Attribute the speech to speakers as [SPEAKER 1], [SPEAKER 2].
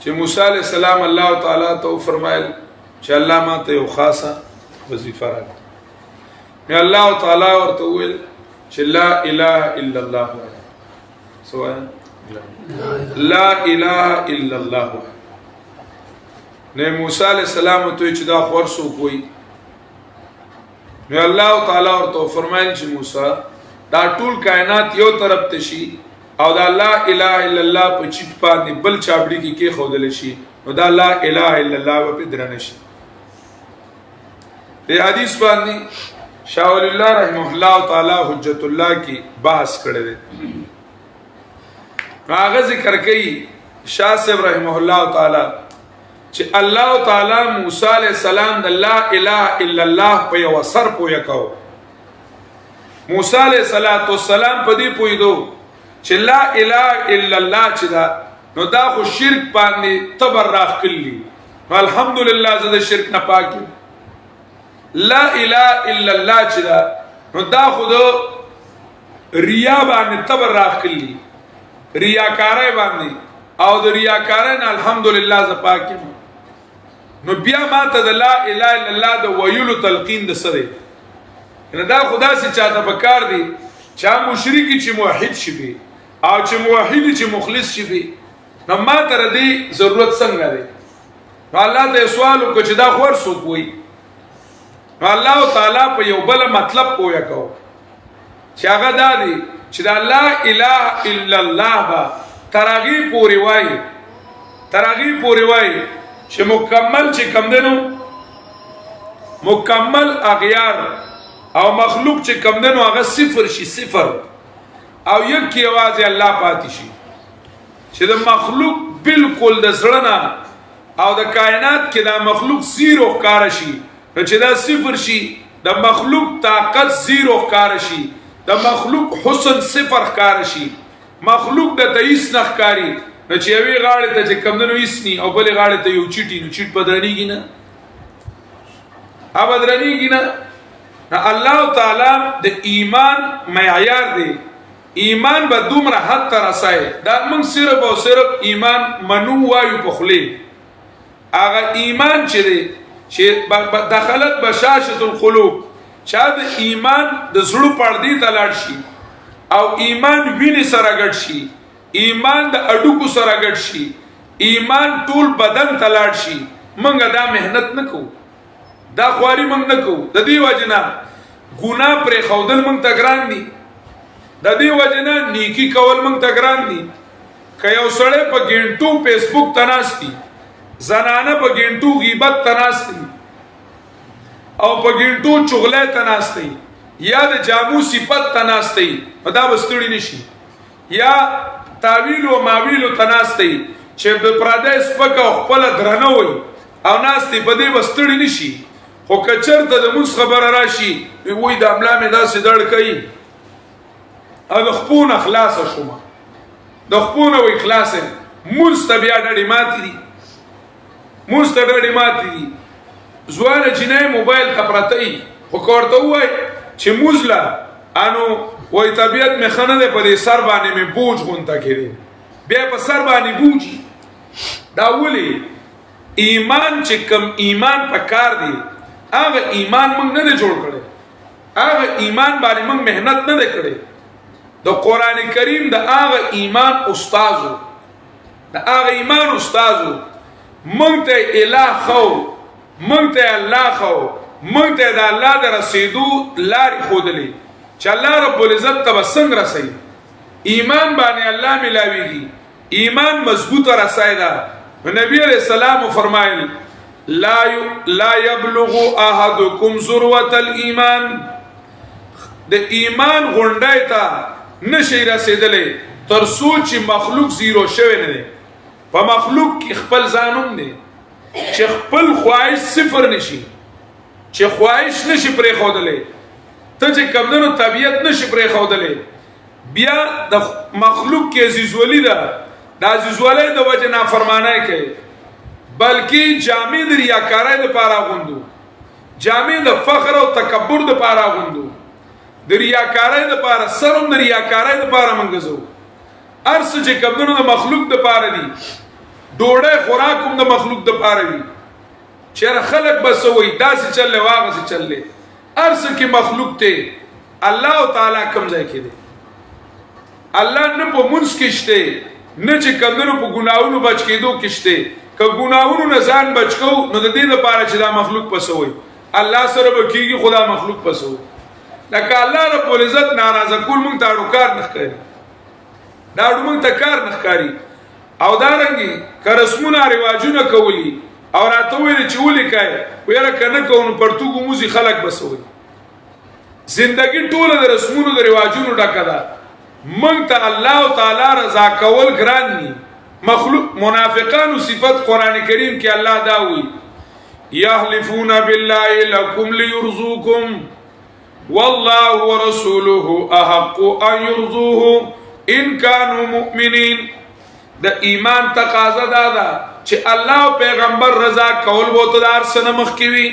[SPEAKER 1] چې موسی علیہ السلام الله تعالی ته فرمایل چې الله ما ته یو خاصه وظیفه راکړه نو الله تعالی ورته وویل چې لا اله الا الله سواء لا اله الا الله نه موسی علیہ السلام ته چې دا خورسو کوئی نو الله تعالی ورته فرمایل چې موسی دا ټول کائنات یو طرف ته شي او دا لا اله الا الله په چټ باندې بل چابړي کې خودل شي نو دا لا اله الا الله په درنه شي په حدیث باندې شاه ولی الله رحمه الله تعالی حجت الله کی بحث کړی دی هغه ذکر کوي شاه صاحب رحمه الله تعالی چې الله تعالی موسی علیہ السلام د لا اله الا الله په یو سر پویا کو موسی علیہ السلام په دې پویدو چې لا اله الا الله چې دا نو دا خو شرک باندې تبر راخلی الحمدلله زه د شرک نه پاک لا اله الا الله چې دا نو دا خو د ریا باندې تبر راخلی ریاکارای باندې او د ریاکارای نه الحمدلله ز پاک نو بیا ما ته د لا اله الا الله د ویلو تلقین د سره نه دا خدا سي چاته بکار دي چا مشرکی چې موحد شي او چې موحد چې مخلص شي نو ما ته دې ضرورت څنګه دی الله ته سوال کو چې دا خور سو کوي نو الله تعالی په یو بل مطلب پویا کو چې هغه دا دی چې دا لا اله الا الله با ترغی پوری وای چې مکمل چې کم دنو مکمل اغیار او مخلوق چې کم دنو هغه صفر شي صفر او یک کی आवाज الله پاتې شي چې د مخلوق بالکل د زړه او د کائنات کې دا مخلوق زیرو ښکار شي چې دا صفر شي د مخلوق طاقت زیرو ښکار شي د مخلوق حسن صفر ښکار شي مخلوق د تئیس نه ښکاری نو چې یوې غاړې ته چې کم دنو ایسنی او بلې غاړې ته یو چیټي نو چیټ بدرنیږي نه بدرنیږي نه الله تعالی د ایمان معیار دی ایمان به دومره حد ته رسای دا موږ صرف او صرف ایمان منو وایو په خلی هغه ایمان چې دی چې دخلت بشاشة القلوب چا د ایمان د زړه پردې ته لاړ شي او ایمان ویني سره ګډ شي ایمان د اډوکو سره ګډ شي ایمان ټول بدن ته لاړ شي موږ دا مهنت نکو دا خواري موږ نکو د دې وجنا ګناه پر خودل موږ ته ګران دي د دې وجنا نیکی کول موږ ته ګران دي که یو سړی په ګینټو فیسبوک تناستی زنانه په ګینټو غیبت تناستی او په ګینټو چغله تناستی یا د جامو صفت تناستی دا بستړي نشي یا تاویل او ماویل تناستی چې د پردیس پک او خپل درنه وي او ناستی په دې بستړي نشي خو کچرته د موږ خبر راشي وای د املا مې دا سدړ کوي او خپون اخلاص شوما د خپون او اخلاص مستبیا ډډی ماتی دي زوال جنې موبایل کپرتای خو کوړته وای چې موزلا انو وای طبیعت می خنه ده په دې سر باندې می بوج غونته کړي بیا په سر باندې بوجي دا ولي ایمان چې کم ایمان په کار دی هغه ایمان موږ نه جوړ کړي هغه ایمان باندې موږ مهنت نه کړي د قران کریم د هغه ایمان استادو موږ ته الہ خو موږ ته الله خو موږ ته د الله د رسیدو لارې خودلې چې الله رب العزت ته څنګه رسي ایمان باندې الله ملاويږي ایمان مضبوطه رسای دا نبی علیہ السلام فرمایل لا يبلغ احدكم ذروه الايمان د ایمان غونډای ته نشي رسیدلې تر سوچ مخلوق زیرو شوی نه دی په مخلوق کې خپل ځانوم دی چې خپل خواهش صفر نشي چې خواهش نشي پرې خودلې ته چې کمدنو طبیعت نشي پرې خودلې بیا د مخلوق کې عزیزولی ده د عزیزولی د وجه نافرمانی کوي بلکې جامع د ریاکارۍ دپاره غوندو جامع د فخر او تکبر دپاره غوندو د ریاکارۍ دپاره سر هم د ریاکارۍ دپاره منګزو هر څه چې کمدنو د مخلوق دپاره دي ډوډۍ خوراک هم د مخلوق د پاره وي چېر خلق بسوي داسې چلې واغه سي چلې ارس کې مخلوق ته الله تعالی کوم ځای کې دی الله نه په منځ کې شته نه چې کمنو په ګناونو بچ کېدو کې شته که ګناونو نه ځان بچ کو نو د دې لپاره چې دا مخلوق پسوي الله سره به کېږي خدا مخلوق پسوي لکه الله رب العزت ناراضه کول مونږ ته اړو کار نه ښکاري دا اړو مونږ ته کار نه ښکاري او دارنګي که رسمونه رواجونه کولی او راته ویل چې ولې کوي ویره که نه کوو نو پرتوګو موزي خلک بسوي زندگی ټوله د رسمونو د رواجونو ډکه ده مونږ ته الله تعالی رضا کول ګران دي مخلوق منافقانو صفت قرآن کریم کې الله دا وی یحلفون بالله لکم لیرزوکم والله ورسوله احق ان يرضوه ان كانوا مؤمنين د ایمان تقاضا دا ده چې الله او پیغمبر رضا کول بوته دار سره مخ کی وي